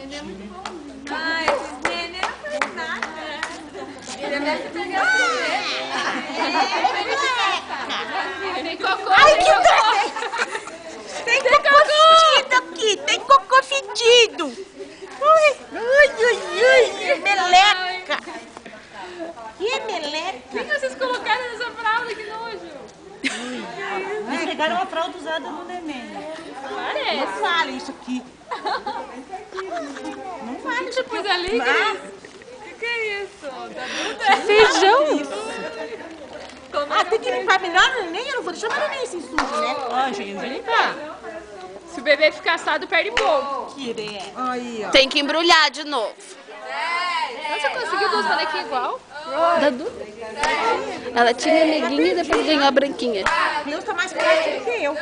Nenê é muito bom. Ah, esses nenê não faz nada. Ele deve pegar o Tem cocô, Ai, tem que cocô. Tem cocô fedido aqui, tem cocô fedido. Ui, ui, ui, ui, meleca. Que meleca. O que vocês colocaram nessa fralda? Que nojo. Vocês pegaram uma fralda usada no neném. Parece. Não vale isso aqui. Não vale isso aqui. Coisa ali, que é isso? Tá tudo Feijão? Ah, tem que limpar melhor o neném? Eu não vou deixar o neném assim sujo, né? Ó, gente, vai limpar. Se o bebê ficar assado, perde pouco. Aí, ó. Tem que embrulhar de novo. Você conseguiu duas bonequinhas igual? Da Duda. Ela tinha neguinha e depois ganhou a branquinha. Deus tá mais prático do que eu.